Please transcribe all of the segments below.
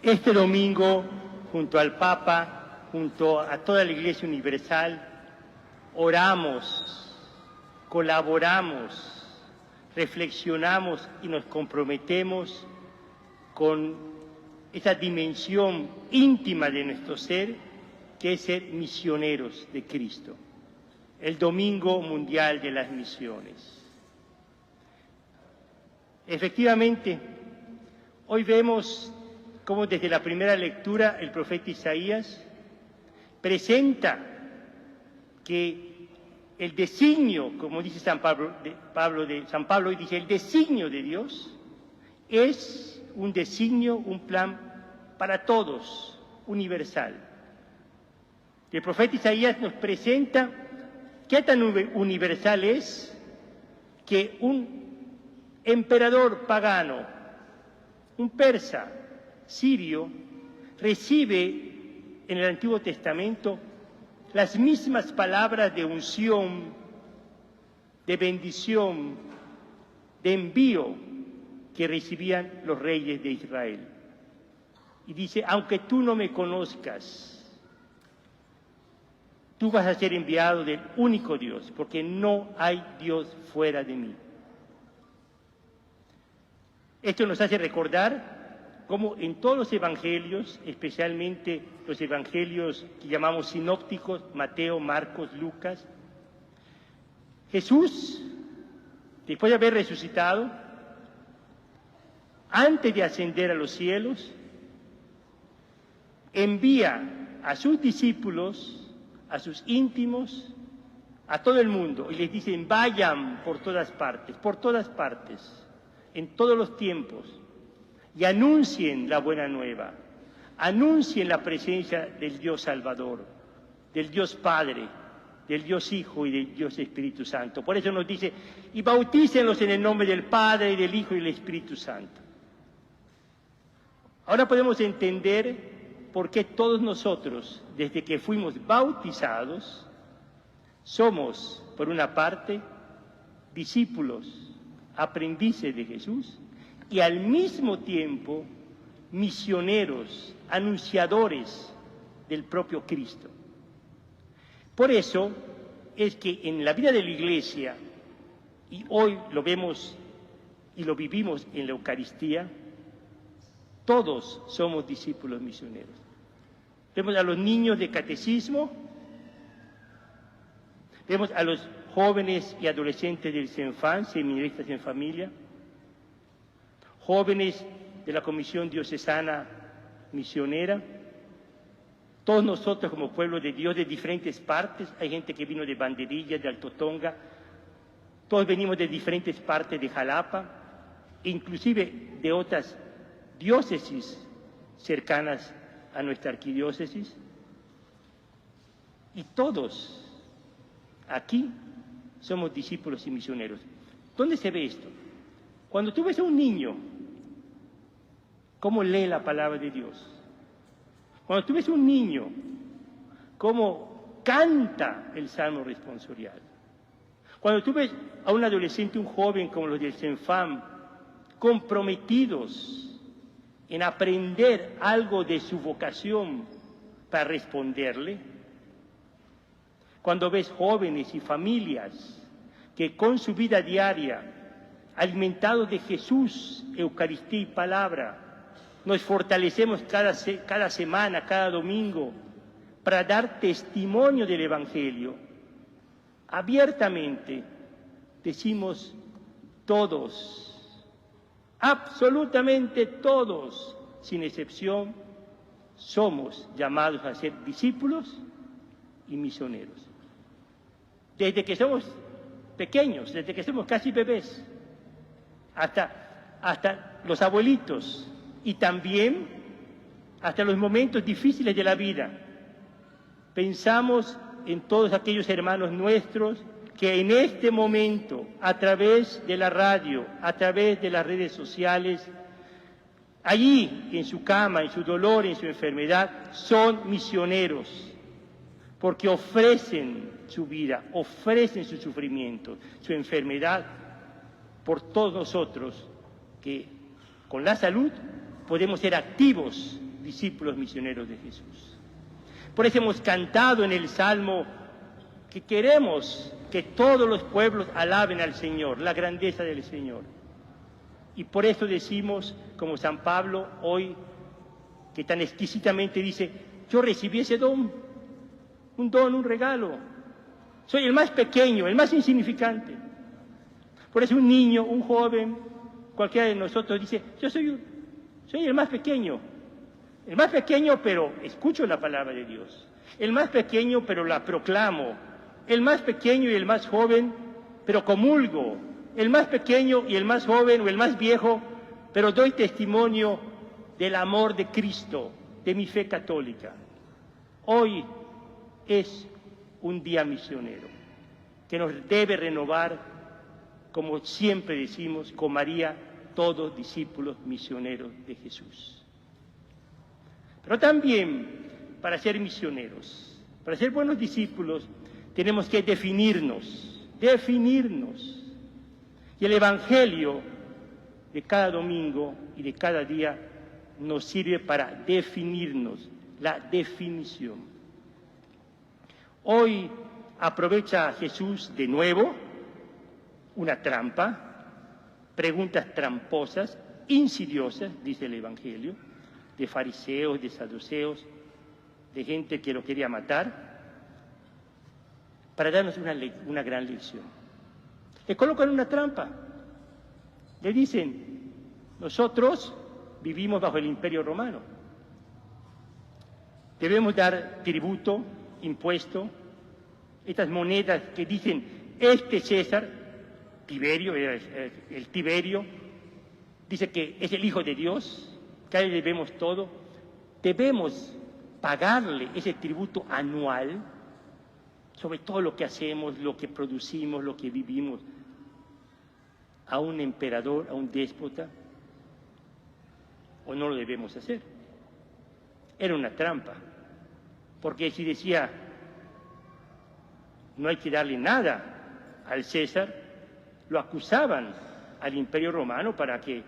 Este domingo, junto al Papa, junto a toda la Iglesia Universal, oramos, colaboramos, reflexionamos y nos comprometemos con esa dimensión íntima de nuestro ser, que es ser misioneros de Cristo. El Domingo Mundial de las Misiones. Efectivamente, hoy vemos cómo desde la primera lectura el profeta Isaías presenta que el designio, como dice San Pablo hoy dice, el designio de Dios es un designio, un plan para todos, universal. El profeta Isaías nos presenta qué tan universal es que un emperador pagano, un persa sirio, recibe en el Antiguo Testamento las mismas palabras de unción, de bendición, de envío que recibían los reyes de Israel. Y dice, aunque tú no me conozcas, tú vas a ser enviado del único Dios, porque no hay Dios fuera de mí. Esto nos hace recordar cómo en todos los evangelios, especialmente los evangelios que llamamos sinópticos, Mateo, Marcos, Lucas, Jesús, después de haber resucitado, antes de ascender a los cielos, envía a sus discípulos, a sus íntimos, a todo el mundo, y les dicen, vayan por todas partes, en todos los tiempos, y anuncien la buena nueva, anuncien la presencia del Dios Salvador, del Dios Padre, del Dios Hijo y del Dios Espíritu Santo. Por eso nos dice, y bautícenlos en el nombre del Padre, y del Hijo y del Espíritu Santo. Ahora podemos entender por qué todos nosotros, desde que fuimos bautizados, somos, por una parte, discípulos, aprendices de Jesús, y al mismo tiempo misioneros, anunciadores del propio Cristo. Por eso es que en la vida de la Iglesia, y hoy lo vemos y lo vivimos en la Eucaristía, todos somos discípulos misioneros. Vemos a los niños de catecismo, vemos a los jóvenes y adolescentes del CENFAM, seminaristas en familia, jóvenes de la Comisión Diocesana Misionera, todos nosotros como pueblo de Dios de diferentes partes, hay gente que vino de Banderilla, de Alto Tonga, todos venimos de diferentes partes de Jalapa, inclusive de otras diócesis cercanas a nuestra arquidiócesis, y todos aquí somos discípulos y misioneros. ¿Dónde se ve esto? Cuando tú ves a un niño, cómo lee la palabra de Dios. Cuando tú ves a un niño, cómo canta el Salmo responsorial. Cuando tú ves a un adolescente, un joven como los del CENFAM, comprometidos en aprender algo de su vocación para responderle. Cuando ves jóvenes y familias que con su vida diaria, alimentados de Jesús, Eucaristía y palabra, nos fortalecemos cada semana, cada domingo, para dar testimonio del Evangelio. Abiertamente decimos todos, absolutamente todos, sin excepción, somos llamados a ser discípulos y misioneros. Desde que somos pequeños, desde que somos casi bebés, hasta los abuelitos, y también hasta los momentos difíciles de la vida. Pensamos en todos aquellos hermanos nuestros que en este momento, a través de la radio, a través de las redes sociales, allí, en su cama, en su dolor, en su enfermedad, son misioneros, porque ofrecen su vida, ofrecen su sufrimiento, su enfermedad, por todos nosotros que con la salud podemos ser activos discípulos misioneros de Jesús. Por eso hemos cantado en el Salmo que queremos que todos los pueblos alaben al Señor, la grandeza del Señor. Y por eso decimos, como San Pablo hoy, que tan exquisitamente dice, yo recibí ese don, un regalo. Soy el más pequeño, el más insignificante. Por eso un niño, un joven, cualquiera de nosotros dice, yo soy el más pequeño. El más pequeño, pero escucho la palabra de Dios. El más pequeño, pero la proclamo. El más pequeño y el más joven, pero comulgo. El más pequeño y el más joven o el más viejo, pero doy testimonio del amor de Cristo, de mi fe católica. Hoy es un día misionero que nos debe renovar, como siempre decimos, con María, todos discípulos misioneros de Jesús. Pero también, para ser misioneros, para ser buenos discípulos, tenemos que definirnos. Y el Evangelio de cada domingo y de cada día nos sirve para definirnos, la definición. Hoy aprovecha Jesús de nuevo una trampa, preguntas tramposas, insidiosas, dice el Evangelio, de fariseos, de saduceos, de gente que lo quería matar, para darnos una gran lección. Le colocan una trampa. Le dicen, nosotros vivimos bajo el Imperio Romano. Debemos dar tributo, impuesto, estas monedas que dicen, este César, Tiberio, el Tiberio, dice que es el Hijo de Dios, que a él debemos todo. Debemos pagarle ese tributo anual sobre todo lo que hacemos, lo que producimos, lo que vivimos, a un emperador, a un déspota, o no lo debemos hacer. Era una trampa, porque si decía, no hay que darle nada al César, lo acusaban al Imperio Romano para que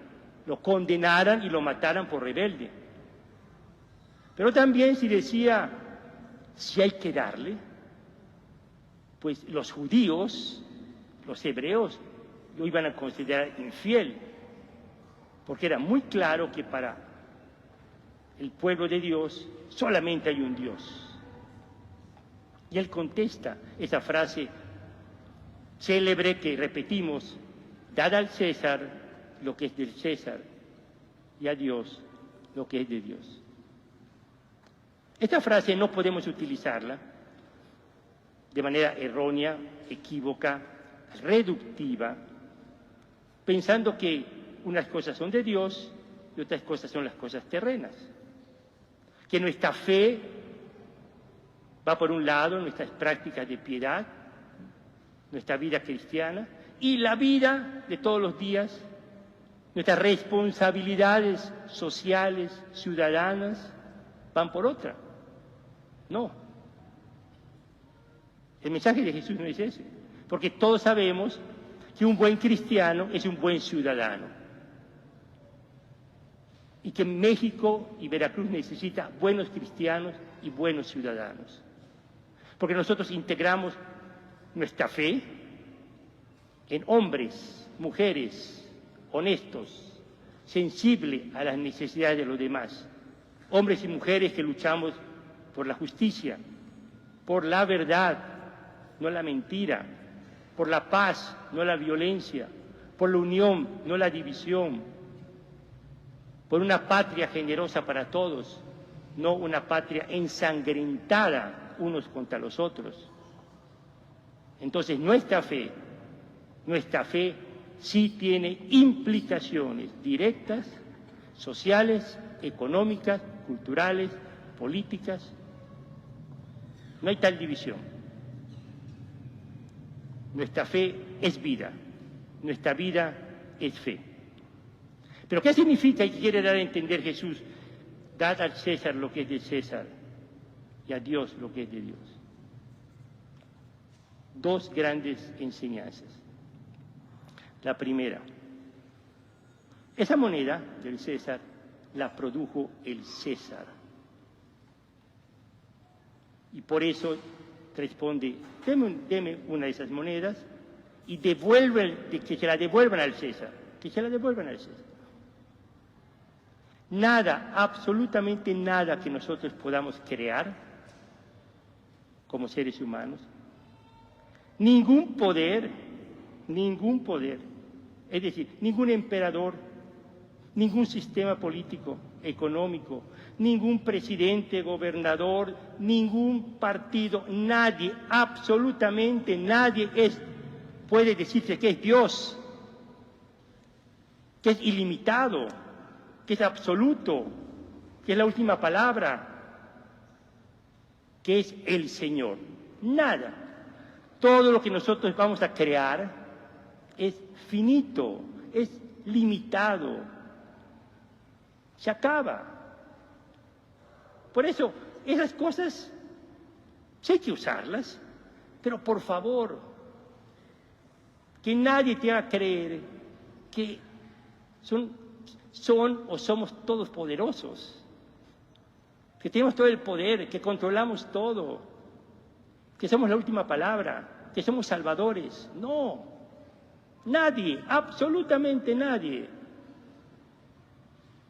lo condenaran y lo mataran por rebelde. Pero también si decía, si hay que darle, pues los judíos, los hebreos, lo iban a considerar infiel, porque era muy claro que para el pueblo de Dios solamente hay un Dios. Y él contesta esa frase célebre que repetimos, dad al César lo que es del César y a Dios lo que es de Dios. Esta frase no podemos utilizarla de manera errónea, equívoca, reductiva, pensando que unas cosas son de Dios y otras cosas son las cosas terrenas. Que nuestra fe va por un lado, nuestras prácticas de piedad, nuestra vida cristiana, y la vida de todos los días, nuestras responsabilidades sociales, ciudadanas, van por otra. No. El mensaje de Jesús no es ese, porque todos sabemos que un buen cristiano es un buen ciudadano. Y que México y Veracruz necesita buenos cristianos y buenos ciudadanos. Porque nosotros integramos nuestra fe en hombres, mujeres, honestos, sensibles a las necesidades de los demás. Hombres y mujeres que luchamos por la justicia, por la verdad, no la mentira, por la paz, no la violencia, por la unión, no la división, por una patria generosa para todos, no una patria ensangrentada unos contra los otros. Entonces nuestra fe sí tiene implicaciones directas, sociales, económicas, culturales, políticas. No hay tal división. Nuestra fe es vida, nuestra vida es fe. ¿Pero qué significa y quiere dar a entender Jesús? Dad al César lo que es de César y a Dios lo que es de Dios. Dos grandes enseñanzas. La primera, esa moneda del César la produjo el César. Y por eso responde, deme una de esas monedas y que se la devuelvan al César, que se la devuelvan al César. Nada, absolutamente nada que nosotros podamos crear como seres humanos, ningún poder, es decir, ningún emperador, ningún sistema político, económico, ningún presidente, gobernador, ningún partido, nadie, absolutamente nadie puede decirse que es Dios, que es ilimitado, que es absoluto, que es la última palabra, que es el Señor. Nada. Todo lo que nosotros vamos a crear es finito, es limitado, se acaba. Por eso, esas cosas, sí hay que usarlas, pero por favor, que nadie te haga creer que son o somos todos poderosos, que tenemos todo el poder, que controlamos todo, que somos la última palabra, que somos salvadores. No, nadie, absolutamente nadie.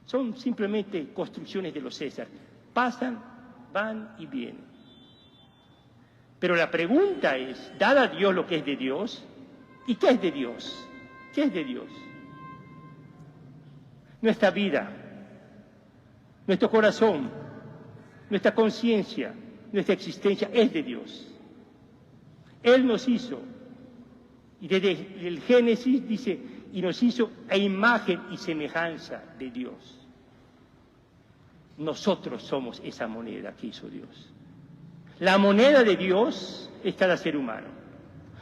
Son simplemente construcciones de los Césares. Pasan, van y vienen. Pero la pregunta es, dada a Dios lo que es de Dios, ¿y qué es de Dios? ¿Qué es de Dios? Nuestra vida, nuestro corazón, nuestra conciencia, nuestra existencia es de Dios. Él nos hizo, y desde el Génesis dice, y nos hizo a imagen y semejanza de Dios. Nosotros somos esa moneda que hizo Dios. La moneda de Dios es cada ser humano.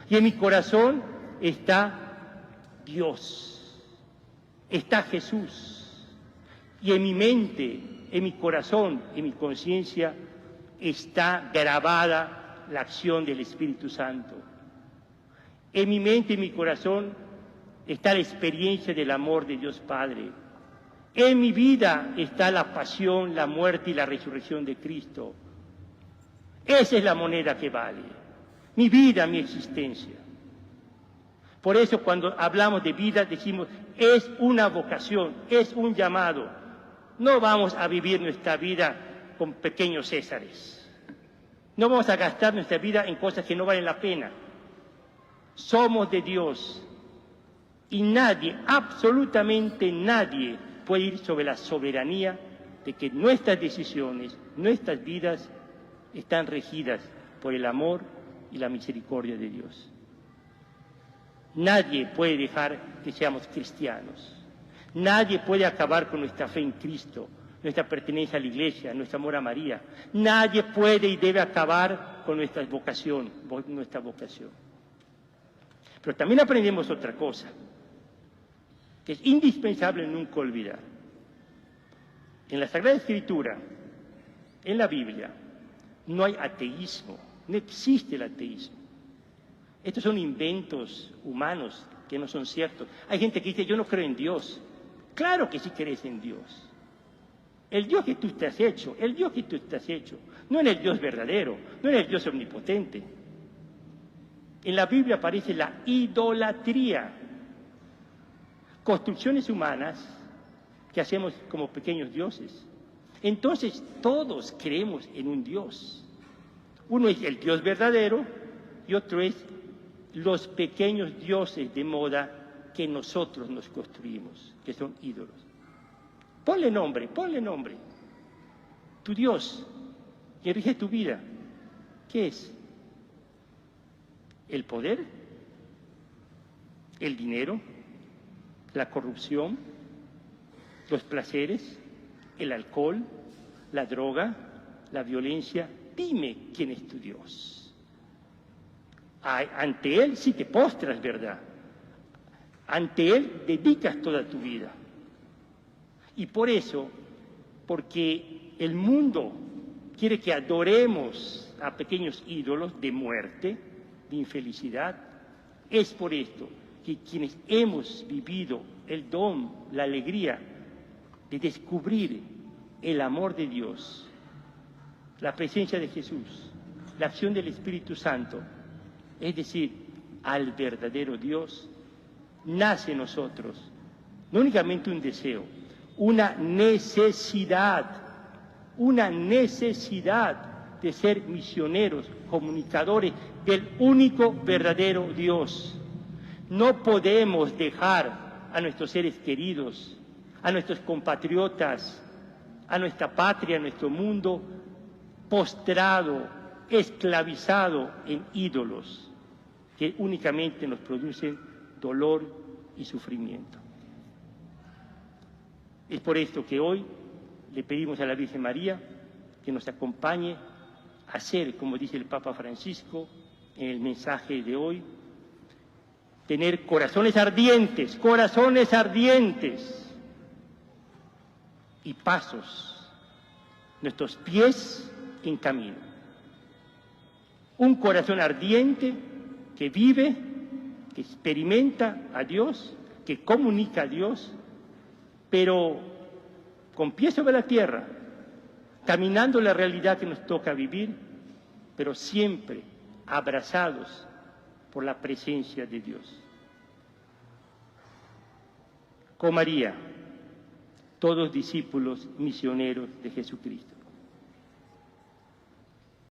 Y en mi corazón está Dios, está Jesús. Y en mi mente, en mi corazón, en mi conciencia, está grabada la acción del Espíritu Santo. En mi mente y en mi corazón está la experiencia del amor de Dios Padre. En mi vida está la pasión, la muerte y la resurrección de Cristo. Esa es la moneda que vale. Mi vida, mi existencia. Por eso cuando hablamos de vida decimos, es una vocación, es un llamado. No vamos a vivir nuestra vida con pequeños Césares. No vamos a gastar nuestra vida en cosas que no valen la pena. Somos de Dios y nadie, absolutamente nadie, puede ir sobre la soberanía de que nuestras decisiones, nuestras vidas están regidas por el amor y la misericordia de Dios. Nadie puede dejar que seamos cristianos. Nadie puede acabar con nuestra fe en Cristo, nuestra pertenencia a la Iglesia, nuestro amor a María. Nadie puede y debe acabar con nuestra vocación. Pero también aprendemos otra cosa, que es indispensable nunca olvidar. En la Sagrada Escritura, en la Biblia, no hay ateísmo, no existe el ateísmo. Estos son inventos humanos que no son ciertos. Hay gente que dice, yo no creo en Dios. Claro que sí crees en Dios. El Dios que tú te has hecho, no en el Dios verdadero, no en el Dios omnipotente. En la Biblia aparece la idolatría. Construcciones humanas que hacemos como pequeños dioses. Entonces todos creemos en un Dios. Uno es el Dios verdadero y otro es los pequeños dioses de moda que nosotros nos construimos, que son ídolos. Ponle nombre. Tu Dios que rige tu vida, ¿qué es? ¿El poder? ¿El dinero? ¿La corrupción? ¿Los placeres? ¿El alcohol? ¿La droga? ¿La violencia? Dime quién es tu Dios. Ante Él sí te postras, ¿verdad? Ante Él dedicas toda tu vida. Y por eso, porque el mundo quiere que adoremos a pequeños ídolos de muerte, de infelicidad, es por esto que quienes hemos vivido el don, la alegría de descubrir el amor de Dios, la presencia de Jesús, la acción del Espíritu Santo, es decir, al verdadero Dios, nace en nosotros no únicamente un deseo, una necesidad de ser misioneros, comunicadores del único verdadero Dios. No podemos dejar a nuestros seres queridos, a nuestros compatriotas, a nuestra patria, a nuestro mundo, postrado, esclavizado en ídolos que únicamente nos producen dolor y sufrimiento. Es por esto que hoy le pedimos a la Virgen María que nos acompañe a hacer, como dice el Papa Francisco en el mensaje de hoy, tener corazones ardientes y pasos, nuestros pies en camino. Un corazón ardiente que vive, que experimenta a Dios, que comunica a Dios, pero con pies sobre la tierra, caminando la realidad que nos toca vivir, pero siempre abrazados por la presencia de Dios. Con María, todos discípulos misioneros de Jesucristo.